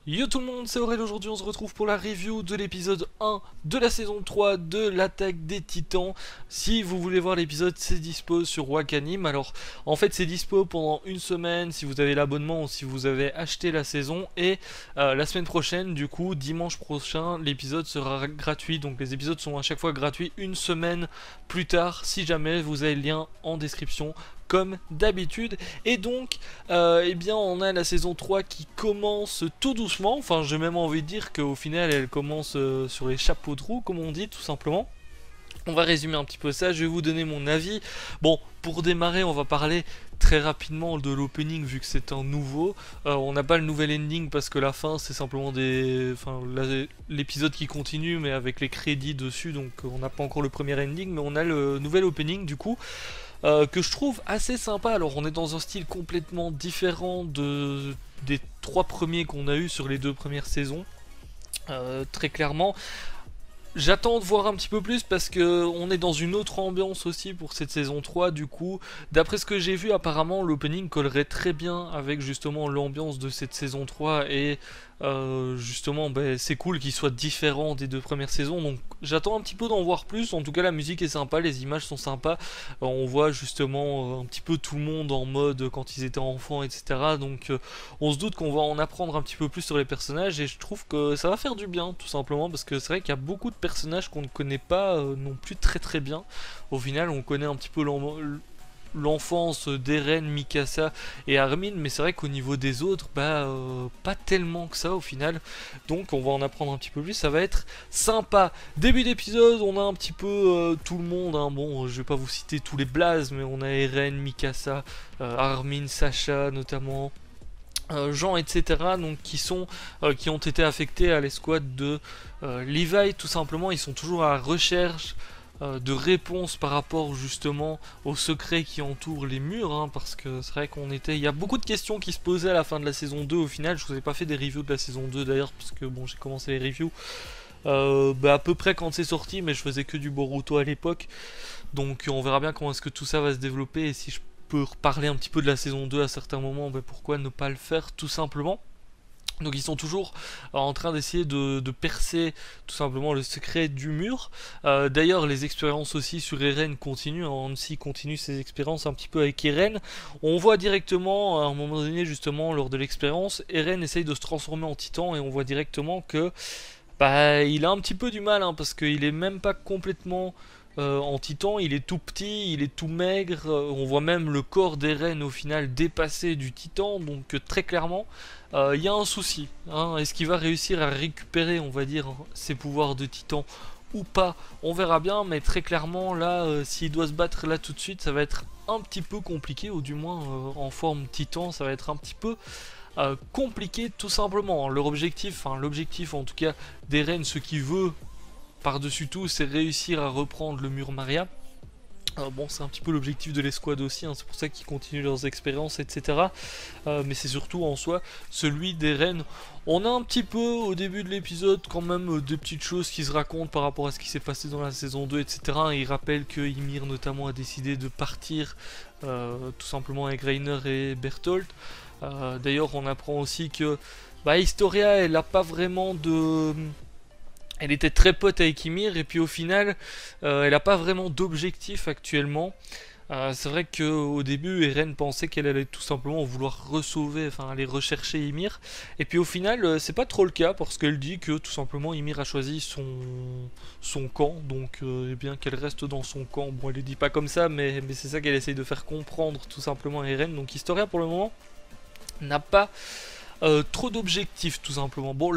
Yo tout le monde, c'est Aurel. Aujourd'hui on se retrouve pour la review de l'épisode 1 de la saison 3 de l'attaque des titans. Si vous voulez voir l'épisode, c'est dispo sur Wakanim. Alors en fait c'est dispo pendant une semaine si vous avez l'abonnement ou si vous avez acheté la saison. Et la semaine prochaine, du coup dimanche prochain, l'épisode sera gratuit. Donc les épisodes sont à chaque fois gratuits une semaine plus tard. Si jamais vous avez le lien en description comme d'habitude. Et donc eh bien on a la saison 3 qui commence tout doucement, enfin j'ai même envie de dire qu'au final elle commence sur les chapeaux de roue comme on dit tout simplement. On va résumer un petit peu ça, je vais vous donner mon avis. Bon, pour démarrer on va parler très rapidement de l'opening vu que c'est un nouveau. On n'a pas le nouvel ending parce que la fin c'est simplement l'épisode qui continue mais avec les crédits dessus, donc on n'a pas encore le premier ending, mais on a le nouvel opening du coup. Que je trouve assez sympa. Alors on est dans un style complètement différent des trois premiers qu'on a eu sur les deux premières saisons. Très clairement. J'attends de voir un petit peu plus parce que on est dans une autre ambiance aussi pour cette saison 3. Du coup, d'après ce que j'ai vu, apparemment l'opening collerait très bien avec justement l'ambiance de cette saison 3. Et justement c'est cool qu'il soit différent des deux premières saisons. Donc j'attends un petit peu d'en voir plus. En tout cas la musique est sympa, les images sont sympas. On voit justement un petit peu tout le monde en mode quand ils étaient enfants, etc. Donc on se doute qu'on va en apprendre un petit peu plus sur les personnages. Et je trouve que ça va faire du bien tout simplement. Parce que c'est vrai qu'il y a beaucoup de personnages qu'on ne connaît pas non plus très bien. Au final on connaît un petit peu l'enfance d'Eren, Mikasa et Armin, mais c'est vrai qu'au niveau des autres, pas tellement que ça au final. Donc on va en apprendre un petit peu plus, ça va être sympa. Début d'épisode, on a un petit peu tout le monde, hein. Bon, je vais pas vous citer tous les blazes, mais on a Eren, Mikasa, Armin, Sacha notamment. Gens etc donc qui ont été affectés à l'escouade de Levi tout simplement. Ils sont toujours à la recherche de réponses par rapport justement aux secrets qui entourent les murs, hein, parce que c'est vrai il y a beaucoup de questions qui se posaient à la fin de la saison 2 au final. Je vous ai pas fait des reviews de la saison 2 d'ailleurs parce que bon j'ai commencé les reviews à peu près quand c'est sorti, mais je faisais que du Boruto à l'époque, donc on verra bien comment est-ce que tout ça va se développer et si je peux reparler un petit peu de la saison 2 à certains moments, pourquoi ne pas le faire tout simplement. Donc ils sont toujours en train d'essayer de percer tout simplement le secret du mur. D'ailleurs les expériences aussi sur Eren continuent, Hansi continue ses expériences un petit peu avec Eren. On voit directement à un moment donné justement lors de l'expérience, Eren essaye de se transformer en titan et on voit directement que il a un petit peu du mal, hein, parce qu'il est même pas complètement en titan, il est tout petit, il est tout maigre, on voit même le corps d'Eren au final dépassé du titan, donc très clairement il y a un souci, hein. Est-ce qu'il va réussir à récupérer, on va dire, ses pouvoirs de titan ou pas? On verra bien, mais très clairement là, s'il doit se battre là tout de suite, ça va être un petit peu compliqué, ou du moins en forme titan, ça va être un petit peu compliqué tout simplement. L'objectif en tout cas d'Eren, ce qu'il veut par-dessus tout, c'est réussir à reprendre le mur Maria. Bon, c'est un petit peu l'objectif de l'escouade aussi, hein, c'est pour ça qu'ils continuent leurs expériences, etc. Mais c'est surtout en soi celui d'Eren. On a un petit peu au début de l'épisode quand même des petites choses qui se racontent par rapport à ce qui s'est passé dans la saison 2, etc. Et il rappelle que Ymir notamment a décidé de partir tout simplement avec Reiner et Bertholdt. D'ailleurs, on apprend aussi que Historia, elle a pas vraiment de... Elle était très pote avec Ymir et puis au final, elle n'a pas vraiment d'objectif actuellement. C'est vrai qu'au début, Eren pensait qu'elle allait tout simplement vouloir ressauver, enfin aller rechercher Ymir. Et puis au final, c'est pas trop le cas parce qu'elle dit que tout simplement Ymir a choisi son camp, donc eh bien qu'elle reste dans son camp. Bon, elle le dit pas comme ça, mais c'est ça qu'elle essaye de faire comprendre tout simplement à Eren. Donc Historia pour le moment n'a pas trop d'objectifs tout simplement. Bon,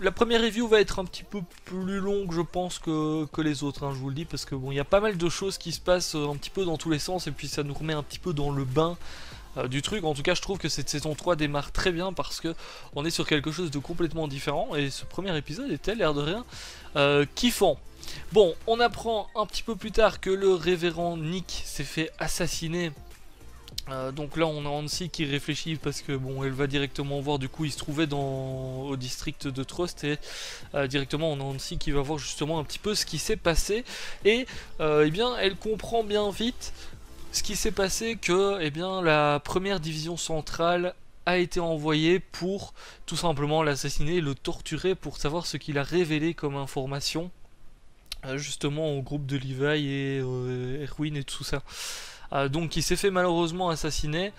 la première review va être un petit peu plus longue je pense que les autres, hein, je vous le dis, parce que bon, il y a pas mal de choses qui se passent un petit peu dans tous les sens et puis ça nous remet un petit peu dans le bain du truc. En tout cas je trouve que cette saison 3 démarre très bien parce que on est sur quelque chose de complètement différent et ce premier épisode était l'air de rien kiffant. Bon, on apprend un petit peu plus tard que le révérend Nick s'est fait assassiner. Donc là on a Hansi qui réfléchit parce que bon, elle va directement voir, du coup il se trouvait au district de Trost et directement on a Hansi qui va voir justement un petit peu ce qui s'est passé et eh bien elle comprend bien vite ce qui s'est passé, que eh bien la première division centrale a été envoyé pour tout simplement l'assassiner et le torturer pour savoir ce qu'il a révélé comme information justement au groupe de Levi et Erwin et tout ça. Donc il s'est fait malheureusement assassiner.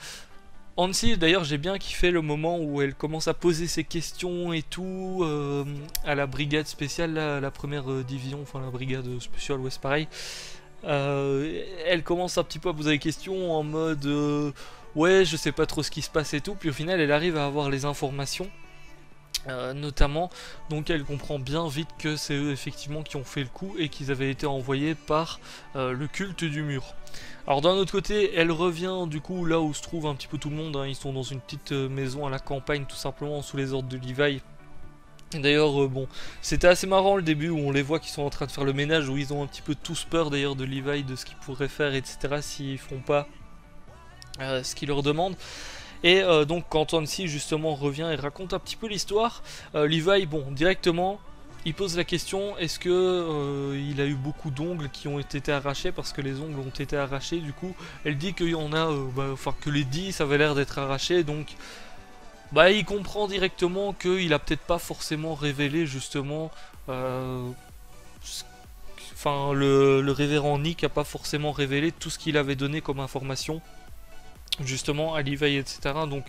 Hansi, d'ailleurs, j'ai bien kiffé le moment où elle commence à poser ses questions et tout à la brigade spéciale, la première division, enfin la brigade spéciale, ouais, c'est pareil. Elle commence un petit peu à poser des questions en mode ouais, je sais pas trop ce qui se passe et tout. Puis au final, elle arrive à avoir les informations. Notamment, donc elle comprend bien vite que c'est eux effectivement qui ont fait le coup et qu'ils avaient été envoyés par le culte du mur. Alors d'un autre côté, elle revient du coup là où se trouve un petit peu tout le monde, hein. Ils sont dans une petite maison à la campagne tout simplement sous les ordres de Levi. D'ailleurs, bon, c'était assez marrant le début où on les voit qui sont en train de faire le ménage, où ils ont un petit peu tous peur d'ailleurs de Levi, de ce qu'ils pourraient faire, etc. s'ils font pas ce qu'il leur demande. Et donc quand Hansi justement revient et raconte un petit peu l'histoire, Levi, bon, directement, il pose la question, est-ce que il a eu beaucoup d'ongles qui ont été arrachés, parce que les ongles ont été arrachés, du coup, elle dit qu'il y en a, enfin que les 10 avaient l'air d'être arrachés, donc bah il comprend directement qu'il a peut-être pas forcément révélé justement, enfin le révérend Nick a pas forcément révélé tout ce qu'il avait donné comme information justement à Levi, etc. Donc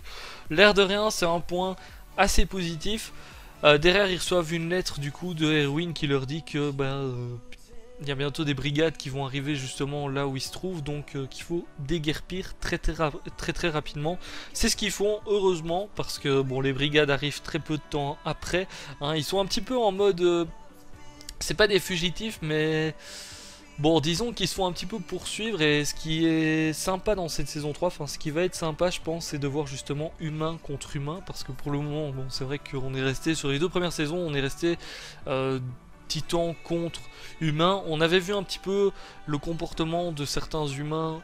l'air de rien, c'est un point assez positif. Derrière, ils reçoivent une lettre du coup de Erwin qui leur dit que il y a bientôt des brigades qui vont arriver justement là où ils se trouvent, donc qu'il faut déguerpir très rapidement. C'est ce qu'ils font, heureusement, parce que bon, les brigades arrivent très peu de temps après, hein. Ils sont un petit peu en mode c'est pas des fugitifs, mais bon, disons qu'ils se font un petit peu poursuivre. Et ce qui est sympa dans cette saison 3, enfin ce qui va être sympa je pense, c'est de voir justement humain contre humain. Parce que pour le moment, bon, c'est vrai qu'on est resté sur les deux premières saisons, on est resté titan contre humain. On avait vu un petit peu le comportement de certains humains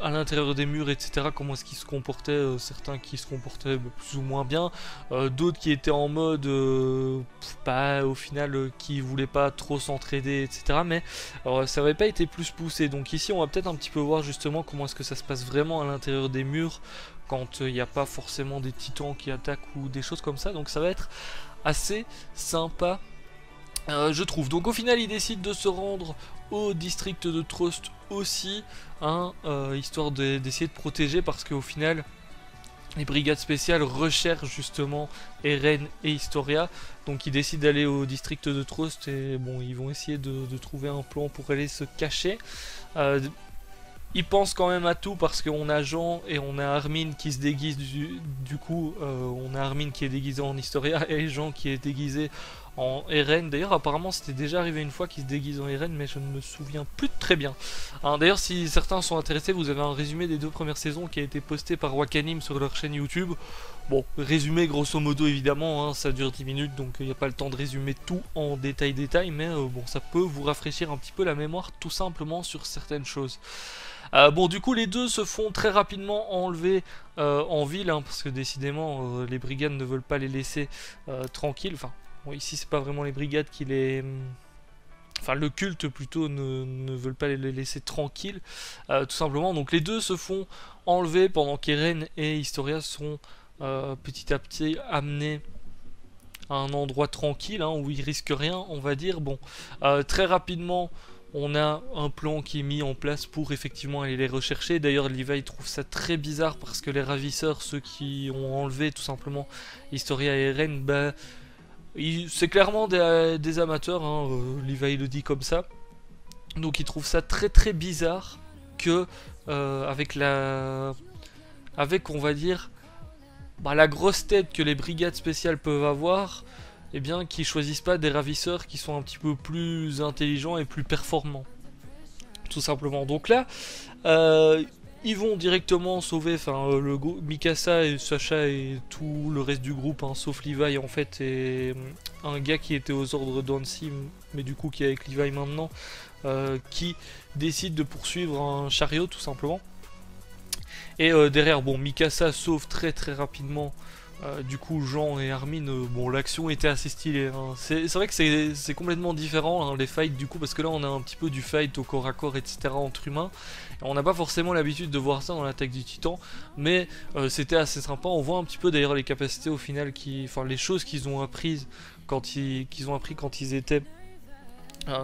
à l'intérieur des murs, etc. Comment est-ce qu'ils se comportaient, certains qui se comportaient plus ou moins bien, d'autres qui étaient en mode au final qui voulaient pas trop s'entraider, etc. Mais ça n'avait pas été plus poussé. Donc ici on va peut-être un petit peu voir justement comment est-ce que ça se passe vraiment à l'intérieur des murs quand il n'y a pas forcément des titans qui attaquent ou des choses comme ça. Donc ça va être assez sympa, je trouve. Donc au final il décide de se rendre au district de Trust aussi, hein, histoire d'essayer de protéger, parce qu'au final les brigades spéciales recherchent justement Eren et Historia. Donc ils décident d'aller au district de Trust et bon, ils vont essayer de trouver un plan pour aller se cacher. Ils pensent quand même à tout, parce qu'on a Jean et on a Armin qui se déguisent du coup, on a Armin qui est déguisé en Historia et Jean qui est déguisé en Eren. D'ailleurs apparemment c'était déjà arrivé une fois qu'il se déguise en Eren, mais je ne me souviens plus très bien. Hein, d'ailleurs si certains sont intéressés, vous avez un résumé des deux premières saisons qui a été posté par Wakanim sur leur chaîne YouTube. Bon, résumé grosso modo évidemment, hein, ça dure 10 minutes, donc il n'y a pas le temps de résumer tout en détail, mais bon, ça peut vous rafraîchir un petit peu la mémoire tout simplement sur certaines choses. Bon, du coup les deux se font très rapidement enlever en ville, hein, parce que décidément les brigades ne veulent pas les laisser tranquilles. Enfin bon, ici c'est pas vraiment les brigades qui les... Enfin le culte plutôt ne veulent pas les laisser tranquilles, tout simplement. Donc les deux se font enlever pendant qu'Eren et Historia sont petit à petit amenés à un endroit tranquille, hein, où ils risquent rien, on va dire. Bon, très rapidement on a un plan qui est mis en place pour effectivement aller les rechercher. D'ailleurs Levi trouve ça très bizarre, parce que les ravisseurs, ceux qui ont enlevé tout simplement Historia et Eren, c'est clairement des amateurs, hein, Levi le dit comme ça. Donc il trouve ça très bizarre que avec on va dire la grosse tête que les brigades spéciales peuvent avoir, eh bien qu'ils choisissent pas des ravisseurs qui sont un petit peu plus intelligents et plus performants, tout simplement. Donc là ils vont directement sauver, Mikasa et Sacha et tout le reste du groupe, hein, sauf Levi en fait, et un gars qui était aux ordres d'Hansi, mais du coup qui est avec Levi maintenant, qui décide de poursuivre un chariot tout simplement. Et derrière, bon, Mikasa sauve très rapidement Du coup, Jean et Armin, bon, l'action était assez stylée. Hein. C'est vrai que c'est complètement différent, hein, les fights, du coup, parce que là, on a un petit peu du fight au corps à corps, etc., entre humains. Et on n'a pas forcément l'habitude de voir ça dans l'attaque du Titan, mais c'était assez sympa. On voit un petit peu d'ailleurs les capacités au final, enfin, les choses qu'ils ont apprises quand ils étaient.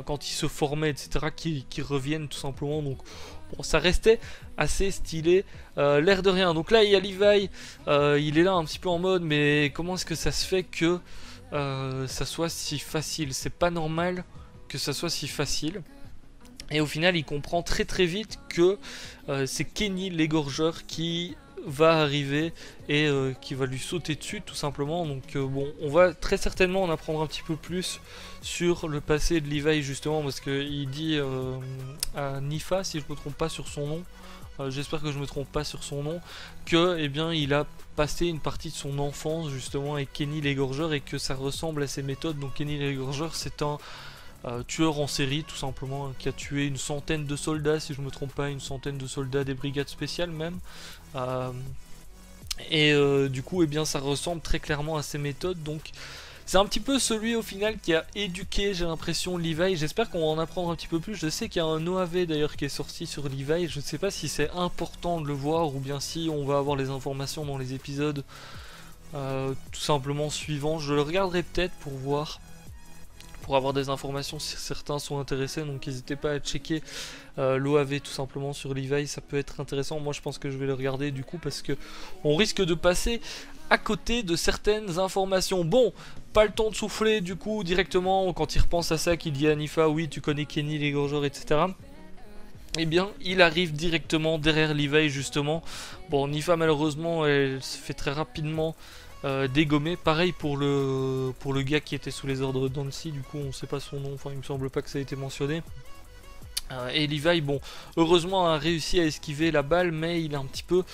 Quand ils se formaient, etc., qui reviennent tout simplement. Donc, bon, ça restait assez stylé, l'air de rien. Donc là, il y a Levi, il est là un petit peu en mode, mais comment est-ce que ça se fait que ça soit si facile? C'est pas normal que ça soit si facile. Et au final, il comprend très très vite que c'est Kenny l'égorgeur qui va arriver et qui va lui sauter dessus tout simplement. Donc bon, on va très certainement en apprendre un petit peu plus sur le passé de Levi justement, parce qu'il dit à Nifa, si je me trompe pas sur son nom, j'espère que je me trompe pas sur son nom, que eh bien il a passé une partie de son enfance justement avec Kenny l'égorgeur et que ça ressemble à ses méthodes. Donc Kenny l'égorgeur, c'est un tueur en série tout simplement, hein, qui a tué une centaine de soldats, si je me trompe pas, une centaine de soldats des brigades spéciales même. Du coup, eh bien, ça ressemble très clairement à ses méthodes. Donc, c'est un petit peu celui au final qui a éduqué, j'ai l'impression, Levi. J'espère qu'on va en apprendre un petit peu plus. Je sais qu'il y a un OAV d'ailleurs qui est sorti sur Levi. Je ne sais pas si c'est important de le voir ou bien si on va avoir les informations dans les épisodes tout simplement suivants. Je le regarderai peut-être pour voir, pour avoir des informations si certains sont intéressés. Donc n'hésitez pas à checker l'OAV tout simplement sur Levi, ça peut être intéressant. Moi je pense que je vais le regarder du coup, parce que on risque de passer à côté de certaines informations. Bon, pas le temps de souffler du coup directement quand il repense à ça, qu'il dit à Nifa, oui tu connais Kenny l'égorgeur, etc. Eh bien, il arrive directement derrière Levi justement. Bon, Nifa malheureusement, elle se fait très rapidement dégommer. Pareil pour le gars qui était sous les ordres d'Annecy, du coup on sait pas son nom, enfin il me semble pas que ça a été mentionné. Et Levi, bon, heureusement a réussi à esquiver la balle, mais il est un petit peu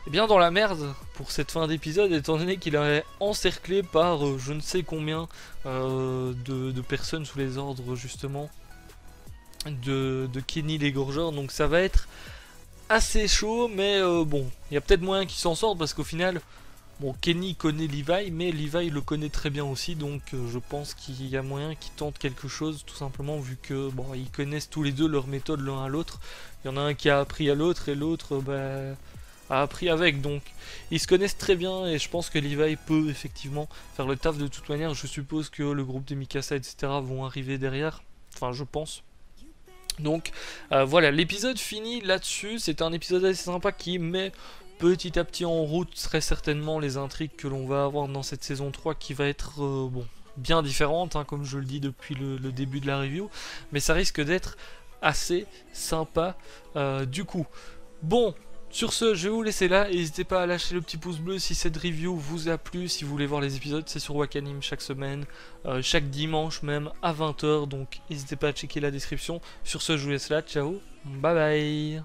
bien dans la merde pour cette fin d'épisode, étant donné qu'il est encerclé par je ne sais combien de personnes sous les ordres justement de Kenny l'égorgeur. Donc ça va être assez chaud, mais bon, il y a peut-être moyen qu'il s'en sorte, parce qu'au final, bon, Kenny connaît Levi, mais Levi le connaît très bien aussi, donc je pense qu'il y a moyen qu'il tente quelque chose, tout simplement, vu que bon, ils connaissent tous les deux leur méthode l'un à l'autre. Il y en a un qui a appris à l'autre et l'autre a appris avec, donc ils se connaissent très bien, et je pense que Levi peut effectivement faire le taf de toute manière. Je suppose que le groupe des Mikasa, etc. vont arriver derrière, enfin je pense. Donc voilà, l'épisode finit là-dessus. C'est un épisode assez sympa qui met petit à petit en route très certainement les intrigues que l'on va avoir dans cette saison 3, qui va être bon, bien différente, hein, comme je le dis depuis le début de la review, mais ça risque d'être assez sympa du coup. Bon, sur ce, je vais vous laisser là. N'hésitez pas à lâcher le petit pouce bleu si cette review vous a plu. Si vous voulez voir les épisodes, c'est sur Wakanim chaque semaine, chaque dimanche même à 20 h. Donc n'hésitez pas à checker la description. Sur ce, je vous laisse là. Ciao, bye bye.